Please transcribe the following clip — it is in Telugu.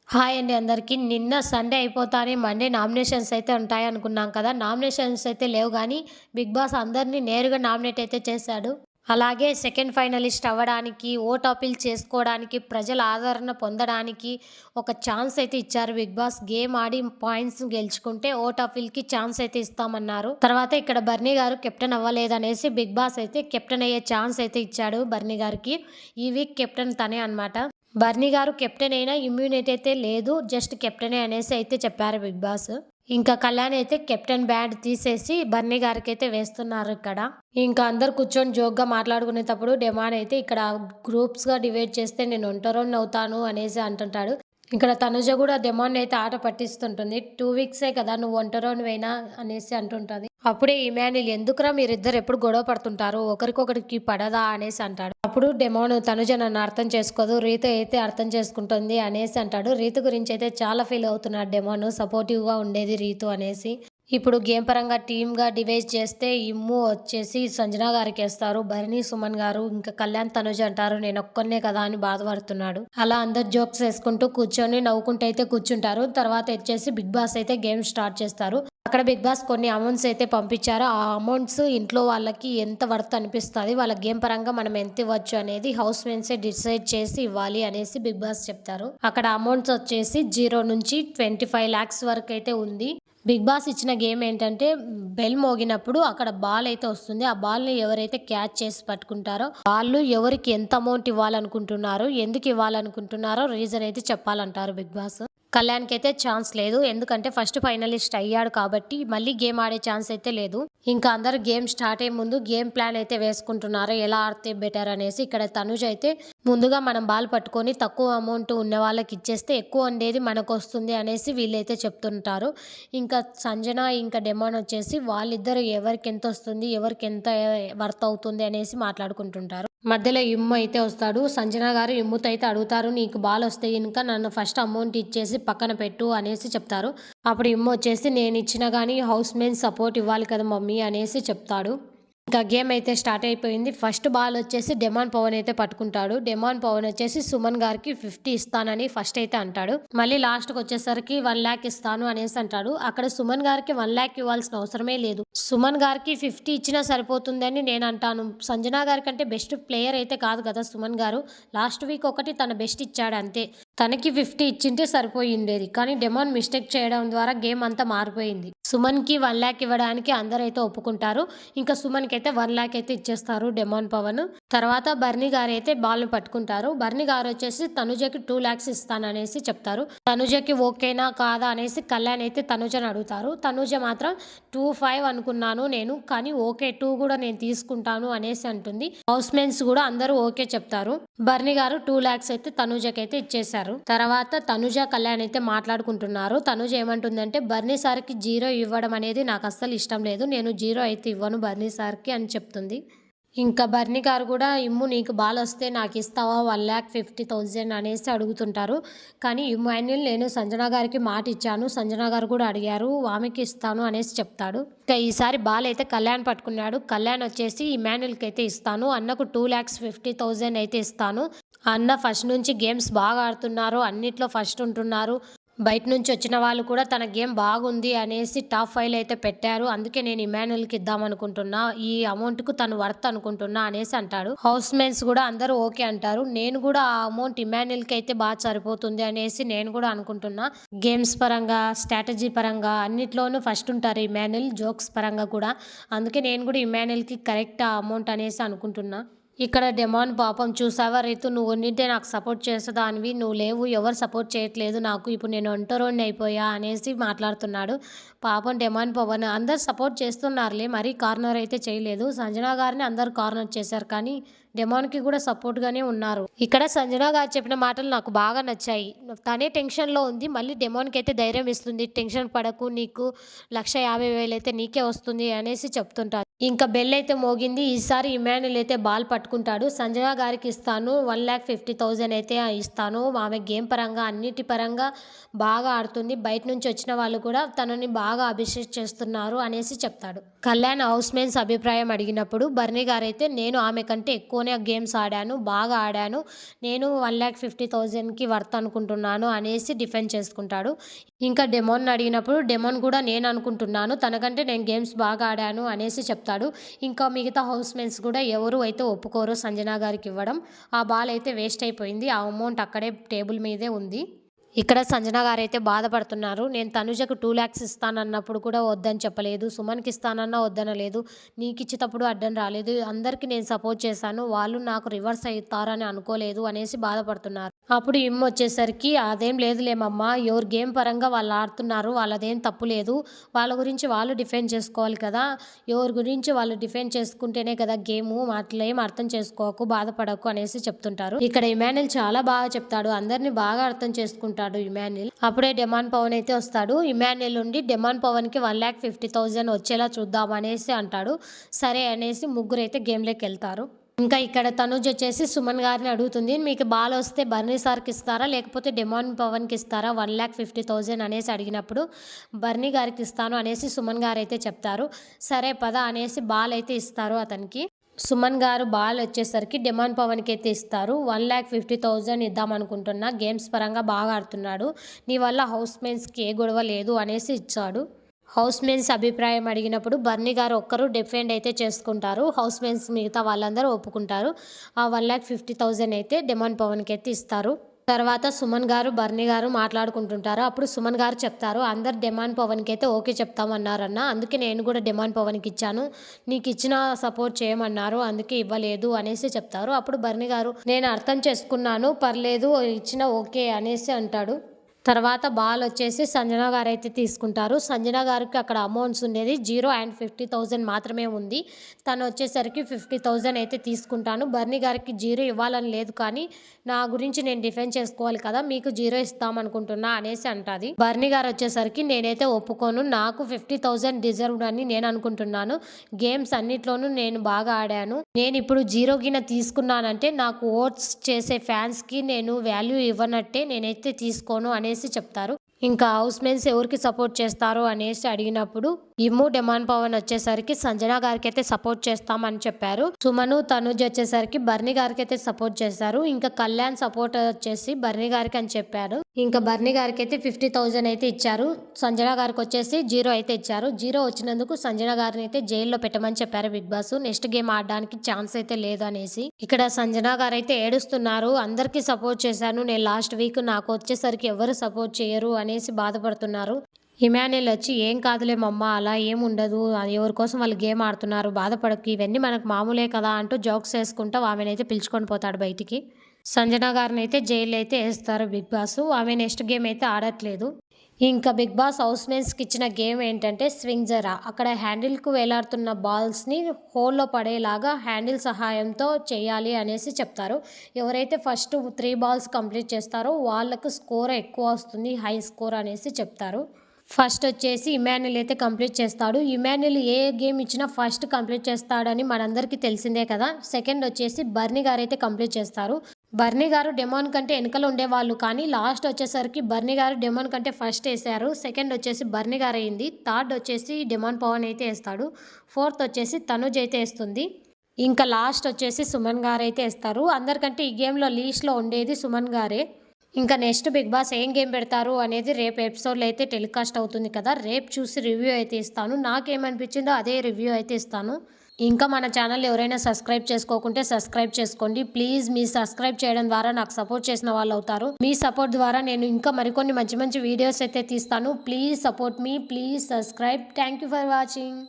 హాయ్ అండి అందరికీ. నిన్న సండే అయిపోతానే మండే నామినేషన్స్ అయితే ఉంటాయనుకున్నాం కదా! నామినేషన్స్ అయితే లేవు గానీ, 'బిగ్ బాస్' అందరిని నేరుగా నామినేట్ అయితే చేశాడు. అలాగే సెకండ్ ఫైనలిస్ట్ అవ్వడానికి, ఓట్ అప్పీల్ చేసుకోవడానికి, ప్రజల ఆదరణ పొందడానికి ఒక ఛాన్స్ అయితే ఇచ్చారు 'బిగ్ బాస్'. గేమ్ ఆడి పాయింట్స్ గెలుచుకుంటే ఓట్ అప్పీల్‌కి ఛాన్స్ అయితే ఇస్తామన్నారు. తర్వాత ఇక్కడ బర్నీ గారు కెప్టెన్ అవ్వలేదనేసి 'బిగ్ బాస్' అయితే కెప్టెన్ అయ్యే ఛాన్స్ అయితే ఇచ్చాడు బర్నీ గారికి. ఈ వీక్ కెప్టెన్ తనే అన్నమాట. బర్నీ గారు కెప్టెన్ అయినా ఇమ్యూనిటీ అయితే లేదు. జస్ట్ కెప్టెనే అనేసి అయితే చెప్పారు 'బిగ్ బాస్'. ఇంకా కళ్యాణ్ అయితే కెప్టెన్ బ్యాడ్ తీసేసి బర్నీ గారికైతే వేస్తున్నారు ఇక్కడ. ఇంకా అందరూ కూర్చొని జోక్‌గా మాట్లాడుకునేటప్పుడు డెమాన్ అయితే ఇక్కడ గ్రూప్స్‌గా డివైడ్ చేస్తే నేను ఒంటరోడిని అవుతాను అనేసి అంటుంటాడు. ఇక్కడ తనుజ కూడా డెమాన్‌ని అయితే ఆట పట్టిస్తుంటుంది. 2 వీక్సే కదా నువ్వు ఒంటరోనివైనా అనేసి అంటుంటది. అప్పుడే ఇమాన్యుల్ ఎందుకురా మీరిద్దరు ఎప్పుడు గొడవ పడుతుంటారు, ఒకరికొకరికి పడదా అనేసి అంటాడు. అప్పుడు డెమాన్ తనుజ నన్ను అర్థం చేసుకోదు, రీతు అయితే అర్థం చేసుకుంటుంది అనేసి అంటాడు. రీతు గురించి అయితే చాలా ఫీల్ అవుతున్నాడు డెమాన్, సపోర్టివ్‌గా ఉండేది రీతు అనేసి. ఇప్పుడు గేమ్ పరంగా టీమ్‌గా డివైడ్ చేస్తే ఇమ్ము వచ్చేసి సంజన గారికేస్తారు. భరణి, సుమన్ గారు ఇంకా కళ్యాణ్, తనుజ అంటారు నేనొక్కడినే కదా అని బాధపడుతున్నాడు. అలా అందరు జోక్స్ వేసుకుంటూ కూర్చొని నవ్వుకుంటూ అయితే కూర్చుంటారు. తర్వాత వచ్చేసి 'బిగ్ బాస్' అయితే గేమ్ స్టార్ట్ చేస్తారు. అక్కడ 'బిగ్ బాస్' కొన్ని అమౌంట్స్ అయితే పంపించారు. ఆ అమౌంట్స్ ఇంట్లో వాళ్ళకి ఎంత వర్త్ అనిపిస్తది, వాళ్ళ గేమ్ పరంగా మనం ఎంత ఇవ్వచ్చు అనేది హౌస్ మేట్సే డిసైడ్ చేసి ఇవ్వాలి అనేసి 'బిగ్ బాస్' చెప్తారు. అక్కడ అమౌంట్స్ వచ్చేసి 0 నుంచి 25 lakhs వరకు అయితే ఉంది. 'బిగ్ బాస్' ఇచ్చిన గేమ్ ఏంటంటే బెల్ మోగినప్పుడు అక్కడ బాల్ అయితే వస్తుంది. ఆ బాల్‌ని ఎవరైతే క్యాచ్ చేసి పట్టుకుంటారో వాళ్ళు ఎవరికి ఎంత అమౌంట్ ఇవ్వాలనుకుంటున్నారో, ఎందుకు ఇవ్వాలనుకుంటున్నారో రీజన్ అయితే చెప్పాలంటారు 'బిగ్ బాస్'. కళ్యాణ్‌కైతే ఛాన్స్ లేదు. ఎందుకంటే ఫస్ట్ ఫైనలిస్ట్ అయ్యాడు కాబట్టి మళ్ళీ గేమ్ ఆడే ఛాన్స్ అయితే లేదు. ఇంకా అందరూ గేమ్ స్టార్ట్ అయ్యే ముందు గేమ్ ప్లాన్ అయితే వేసుకుంటున్నారు. ఎలా ఆడితే బెటర్ అనేసి. ఇక్కడ తనుజ్ అయితే ముందుగా మనం బాల్ పట్టుకొని తక్కువ అమౌంట్ ఉన్న వాళ్ళకి ఇచ్చేస్తే ఎక్కువ ఉండేది మనకొస్తుంది అనేసి వీళ్ళైతే చెప్తుంటారు. ఇంకా సంజన ఇంకా డెమాన్ వచ్చేసి వాళ్ళిద్దరు ఎవరికి ఎంత వస్తుంది, ఎవరికి ఎంత వర్త్ అవుతుంది అనేసి మాట్లాడుకుంటుంటారు. మధ్యలో ఇమ్ము అయితే వస్తాడు. సంజన గారు ఇమ్ముతో అయితే అడుగుతారు, నీకు బాల్ వస్తే కనుక నన్ను ఫస్ట్ అమౌంట్ ఇచ్చేసి పక్కన పెట్టు అనేసి చెప్తారు. అప్పుడు ఇమ్ము వచ్చేసి నేను ఇచ్చినా కానీ హౌస్ మేట్స్ సపోర్ట్ ఇవ్వాలి కదా మమ్మీ అనేసి చెప్తాడు. ఇంకా గేమ్ అయితే స్టార్ట్ అయిపోయింది. ఫస్ట్ బాల్ వచ్చేసి డెమాన్ పవన్ అయితే పట్టుకుంటాడు. డెమాన్ పవన్ వచ్చేసి సుమన్ గారికి 50 ఇస్తానని ఫస్ట్ అయితే అంటాడు. మళ్ళీ లాస్ట్‌కి వచ్చేసరికి 1 lakh ఇస్తాను అనేసి అంటాడు. అక్కడ సుమన్ గారికి 1 lakh ఇవ్వాల్సిన అవసరమే లేదు. సుమన్ గారికి 50 ఇచ్చినా సరిపోతుందని నేను అంటాను. సంజన గారి కంటే బెస్ట్ ప్లేయర్ అయితే కాదు కదా సుమన్ గారు. లాస్ట్ వీక్ ఒకటి తన బెస్ట్ ఇచ్చాడు అంతే. తనకి 50 ఇచ్చింటే సరిపోయిండేది. కానీ డెమాన్ మిస్టేక్ చేయడం ద్వారా గేమ్ అంతా మారిపోయింది. సుమన్‌కి 1 lakh ఇవ్వడానికి అందరైతే ఒప్పుకుంటారు. ఇంకా సుమన్‌కి అయితే 1 lakh అయితే ఇచ్చేస్తారు డెమాన్ పవన్. తర్వాత బర్నీ గారు అయితే బాల్‌ని పట్టుకుంటారు. బర్నీ గారు వచ్చేసి తనుజకి 2 lakhs ఇస్తాననేసి చెప్తారు. తనుజకి ఓకేనా కాదా అనేసి కళ్యాణ్ అయితే తనుజని అడుగుతారు. తనుజ మాత్రం 2.5 అనుకున్నాను నేను, కానీ ఓకే 2 కూడా నేను తీసుకుంటాను అనేసి అంటుంది. హౌస్ మేట్స్ కూడా అందరూ ఓకే చెప్తారు. బర్నీ గారు 2 lakhs అయితే తనుజకి అయితే ఇచ్చేశారు. తర్వాత తనుజ, కళ్యాణ్ అయితే మాట్లాడుకుంటున్నారు. తనుజ ఏమంటుందంటే బర్నీ సార్‌కి 0 ఇవ్వడం అనేది నాకు అస్సలు ఇష్టం లేదు. నేను 0 అయితే ఇవ్వను బర్నీ సార్‌కి అని చెప్తుంది. ఇంకా బర్నీ గారు కూడా ఇమ్ము నీకు బాల్ వస్తే నాకు ఇస్తావా 1,50,000 అనేసి అడుగుతుంటారు. కానీ ఇమ్మాన్యుల్ నేను సంజన గారికి మాట ఇచ్చాను. సంజన గారు కూడా అడిగారు. ఆమెకి ఇస్తాను అనేసి చెప్తాడు. ఇంకా ఈసారి బాల్ అయితే కళ్యాణ్ పట్టుకున్నాడు. కళ్యాణ్ వచ్చేసి ఇమాన్యుల్‌కి అయితే ఇస్తాను. అన్నకు 2,50,000 అయితే ఇస్తాను. అన్న ఫస్ట్ నుంచి గేమ్స్ బాగా ఆడుతున్నారు. అన్నిట్లో ఫస్ట్ ఉంటున్నారు. బయట నుంచి వచ్చిన వాళ్ళు కూడా తన గేమ్ బాగుంది అనేసి టాప్ 5లో అయితే పెట్టారు. అందుకే నేను ఇమాన్యుల్‌కి ఇద్దామనుకుంటున్నా. ఈ అమౌంట్‌కు తను వర్త్ అనుకుంటున్నా అనేసి అంటాడు. హౌస్ మేట్స్ కూడా అందరూ ఓకే అంటారు. నేను కూడా ఆ అమౌంట్ ఇమాన్యుల్‌కి అయితే బాగా సరిపోతుంది అనేసి నేను కూడా అనుకుంటున్నా. గేమ్స్ పరంగా, స్ట్రాటజీ పరంగా అన్నిట్లోనూ ఫస్ట్ ఉంటారు ఇమాన్యుల్. జోక్స్ పరంగా కూడా. అందుకే నేను కూడా ఇమాన్యుల్‌కి కరెక్ట్ ఆ అమౌంట్ అనేసి అనుకుంటున్నా. ఇక్కడ డెమాన్ పాపం చూసావా రీతు, నువ్వు ఉండింటే నాకు సపోర్ట్ చేసేదానివి, నువ్వు లేవు, ఎవరు సపోర్ట్ చేయట్లేదు నాకు, ఇప్పుడు నేను ఒంటరోడిని అయిపోయా అనేసి మాట్లాడుతున్నాడు. పాపం డెమాన్ పవన్ అందరు సపోర్ట్ చేస్తున్నారులే, మరీ కార్నర్ అయితే చేయలేదు. సంజన గారిని అందరు కార్నర్ చేశారు కానీ డెమాన్‌కి కూడా సపోర్ట్‌గానే ఉన్నారు. ఇక్కడ సంజన గారు చెప్పిన మాటలు నాకు బాగా నచ్చాయి. తనే టెన్షన్‌లో ఉంది. మళ్ళీ డెమాన్‌కి అయితే ధైర్యం ఇస్తుంది. టెన్షన్ పడకు, నీకు 1,50,000 అయితే నీకే వస్తుంది అనేసి చెప్తుంటారు. ఇంకా బెల్ అయితే మోగింది. ఈసారి ఇమాన్యుల్ అయితే బాల్ పట్టుకుంటాడు. సంజన గారికి ఇస్తాను 1,50,000 అయితే ఇస్తాను. ఆమె గేమ్ పరంగా అన్నిటి పరంగా బాగా ఆడుతుంది. బయట నుంచి వచ్చిన వాళ్ళు కూడా తనని బాగా అభిషేక్ చేస్తున్నారు అనేసి చెప్తాడు. కళ్యాణ్ హౌస్ మేట్స్ అభిప్రాయం అడిగినప్పుడు బర్నీ గారైతే నేను ఆమె కంటే ఎక్కువనే గేమ్స్ ఆడాను, బాగా ఆడాను, నేను 1,50,000కి వర్త్ అనుకుంటున్నాను అనేసి డిఫెండ్ చేసుకుంటాడు. ఇంకా డెమోన్ అడిగినప్పుడు డెమోన్ కూడా నేను అనుకుంటున్నాను తనకంటే నేను గేమ్స్ బాగా ఆడాను అనేసి చెప్తాడు. ఇంకా మిగతా హౌస్ మేట్స్ కూడా ఎవరు అయితే ఒప్పుకోరు సంజన గారికి ఇవ్వడం. ఆ బాల్ అయితే వేస్ట్ అయిపోయింది. ఆ అమౌంట్ అక్కడే టేబుల్ మీదే ఉంది. ఇక్కడ సంజన గారైతే బాధపడుతున్నారు. నేను తనుజకు 2 lakhs ఇస్తానన్నప్పుడు కూడా వద్దని చెప్పలేదు, సుమన్కి ఇస్తానన్నా వద్దనలేదు, నీకు ఇచ్చేటప్పుడు అడ్డం రాలేదు, అందరికీ నేను సపోర్ట్ చేశాను, వాళ్ళు నాకు రివర్స్ అవుతారని అనుకోలేదు అనేసి బాధపడుతున్నారు. అప్పుడు వచ్చేసరికి అదేం లేదులేమమ్మా, ఎవరు గేమ్ పరంగా వాళ్ళు ఆడుతున్నారు, వాళ్ళదేం తప్పు లేదు, వాళ్ళ గురించి వాళ్ళు డిఫెండ్ చేసుకోవాలి కదా, ఎవరి గురించి వాళ్ళు డిఫెండ్ చేసుకుంటేనే కదా గేము, అట్లేం అర్థం చేసుకోకు, బాధపడకు అనేసి చెప్తుంటారు. ఇక్కడ ఇమాన్యుల్ చాలా బాగా చెప్తాడు, అందరినీ బాగా అర్థం చేసుకుంటాడు ఇమాన్యుల్. అప్పుడే డెమాన్ పవన్ అయితే వస్తాడు. ఇమాన్యుల్ ఉండి డెమాన్ పవన్కి 1,50,000 వచ్చేలా చూద్దాం అనేసి అంటాడు. సరే అనేసి ముగ్గురు అయితే గేమ్లోకి వెళ్తారు. ఇంకా ఇక్కడ తనుజ్ వచ్చేసి సుమన్ గారిని అడుగుతుంది, మీకు బాల్ వస్తే బర్నీ సార్కి ఇస్తారా లేకపోతే డెమాన్ పవన్కి ఇస్తారా 1,50,000 అనేసి అడిగినప్పుడు బర్నీ గారికి ఇస్తాను అనేసి సుమన్ గారు అయితే చెప్తారు. సరే పద అనేసి బాల్ అయితే ఇస్తారు అతనికి. సుమన్ గారు బాల్ వచ్చేసరికి డెమాన్ పవన్కి అయితే ఇస్తారు. 1,50,000 ఇద్దామనుకుంటున్నా, గేమ్స్ పరంగా బాగా ఆడుతున్నాడు, నీ వల్ల హౌస్ మేట్స్కి ఏ గొడవ లేదు అనేసి ఇచ్చాడు. హౌస్ మేట్స్ అభిప్రాయం అడిగినప్పుడు బర్నీ గారు ఒక్కరు డిఫెండ్ అయితే చేసుకుంటారు. హౌస్ మేట్స్ మిగతా వాళ్ళందరూ ఒప్పుకుంటారు. ఆ 1,50,000 అయితే డెమాన్ పవన్కి అయితే ఇస్తారు. తర్వాత సుమన్ గారు బర్నీ గారు మాట్లాడుకుంటుంటారు. అప్పుడు సుమన్ గారు చెప్తారు, అందరు డెమాన్ పవన్కి అయితే ఓకే చెప్తామన్నారన్న, అందుకే నేను కూడా డెమాన్ పవన్కి ఇచ్చాను, నీకు ఇచ్చిన సపోర్ట్ చేయమన్నారు అందుకే ఇవ్వలేదు అనేసి చెప్తారు. అప్పుడు బర్నీ గారు నేను అర్థం చేసుకున్నాను, పర్లేదు ఇచ్చిన ఓకే అనేసి అంటాడు. తర్వాత బాల్ వచ్చేసి సంజన గారు అయితే తీసుకుంటారు. సంజన గారికి అక్కడ అమౌంట్స్ ఉండేది 0 and 50,000 మాత్రమే ఉంది. తను వచ్చేసరికి 50,000 అయితే తీసుకుంటాను, బర్నీ గారికి 0 ఇవ్వాలని లేదు, కానీ నా గురించి నేను డిఫెండ్ చేసుకోవాలి కదా, మీకు 0 ఇస్తామనుకుంటున్నా అనేసి అంటుంది. బర్నీ గారు వచ్చేసరికి నేనైతే ఒప్పుకోను, నాకు 50,000 డిజర్వ్డ్ అని నేను అనుకుంటున్నాను, గేమ్స్ అన్నిట్లోనూ నేను బాగా ఆడాను, నేను ఇప్పుడు 0 గిన తీసుకున్నానంటే నాకు ఓట్స్ చేసే ఫ్యాన్స్కి నేను వాల్యూ ఇవ్వనట్టే, నేనైతే తీసుకోను అనేసి చెప్తారు. ఇంకా హౌస్ మేట్స్ ఎవరికి సపోర్ట్ చేస్తారు అనేసి అడిగినప్పుడు డెమాన్ పవన్ వచ్చేసరికి సంజన గారికి అయితే సపోర్ట్ చేస్తామని చెప్పారు. సుమను తనుజ్ వచ్చేసరికి బర్నీ గారికి అయితే సపోర్ట్ చేశారు. ఇంకా కళ్యాణ్ సపోర్ట్ వచ్చేసి బర్నీ గారికి అని చెప్పారు. ఇంకా బర్నీ గారికి అయితే 50,000 అయితే ఇచ్చారు. సంజన గారికి వచ్చేసి 0 అయితే ఇచ్చారు. 0 వచ్చినందుకు సంజన గారిని అయితే జైల్లో పెట్టమని చెప్పారు బిగ్ బాస్. నెక్స్ట్ గేమ్ ఆడడానికి ఛాన్స్ అయితే లేదు అనేసి. ఇక్కడ సంజన గారు అయితే ఏడుస్తున్నారు, అందరికీ సపోర్ట్ చేశాను, నేను లాస్ట్ వీక్ నాకు వచ్చేసరికి ఎవరు సపోర్ట్ చేయరు అనేసి బాధపడుతున్నారు. ఇమాన్యుల్ వచ్చి ఏం కాదులే మమ్మ, అలా ఏం ఉండదు, ఎవరి కోసం వాళ్ళు గేమ్ ఆడుతున్నారు, బాధపడకు, ఇవన్నీ మనకు మామూలే కదా అంటూ జోక్స్ వేసుకుంటూ ఆమెనైతే పిలుచుకొని పోతాడు బయటికి. సంజన గారిని అయితే జైలు అయితే వేస్తారు బిగ్ బాస్. ఆమె నెక్స్ట్ గేమ్ అయితే ఆడట్లేదు. ఇంకా బిగ్ బాస్ హౌస్ మేట్స్కి ఇచ్చిన గేమ్ ఏంటంటే స్వింగ్ జరా. అక్కడ హ్యాండిల్కు వేలాడుతున్న బాల్స్ని హోల్లో పడేలాగా హ్యాండిల్ సహాయంతో చేయాలి అనేసి చెప్తారు. ఎవరైతే ఫస్ట్ 3 balls కంప్లీట్ చేస్తారో వాళ్ళకు స్కోర్ ఎక్కువ వస్తుంది, హై స్కోర్ అనేసి చెప్తారు. ఫస్ట్ వచ్చేసి ఇమాన్యుల్ అయితే కంప్లీట్ చేస్తాడు. ఇమాన్యుల్ ఏ గేమ్ ఇచ్చినా ఫస్ట్ కంప్లీట్ చేస్తాడని మనందరికీ తెలిసిందే కదా. సెకండ్ వచ్చేసి బర్నీ గారు అయితే కంప్లీట్ చేస్తారు. బర్నీ గారు డెమాన్ కంటే వెనకలు ఉండేవాళ్ళు, కానీ లాస్ట్ వచ్చేసరికి బర్నీ గారు డెమాన్ కంటే ఫస్ట్ వేసారు. సెకండ్ వచ్చేసి బర్నీ గారు అయింది. థర్డ్ వచ్చేసి డెమాన్ పవన్ అయితే వేస్తాడు. ఫోర్త్ వచ్చేసి తనుజ్ అయితే వేస్తుంది. ఇంకా లాస్ట్ వచ్చేసి సుమన్ గారు అయితే వేస్తారు. అందరికంటే ఈ గేమ్లో లీస్ట్లో ఉండేది సుమన్ గారే. ఇంకా నెక్స్ట్ బిగ్ బాస్ ఏం గేమ్ పెడతారు అనేది రేపు ఎపిసోడ్లో అయితే టెలికాస్ట్ అవుతుంది కదా, రేపు చూసి రివ్యూ అయితే ఇస్తాను. నాకేమనిపించిందో అదే రివ్యూ అయితే ఇస్తాను. ఇంకా మన ఛానల్ ఎవరైనా సబ్స్క్రైబ్ చేసుకోకుంటే సబ్స్క్రైబ్ చేసుకోండి ప్లీజ్. మీ సబ్స్క్రైబ్ చేయడం ద్వారా నాకు సపోర్ట్ చేసిన వాళ్ళు అవుతారు. మీ సపోర్ట్ ద్వారా నేను ఇంకా మరికొన్ని మంచి మంచి వీడియోస్ అయితే తీస్తాను. Please support me, please subscribe. Thank you for watching.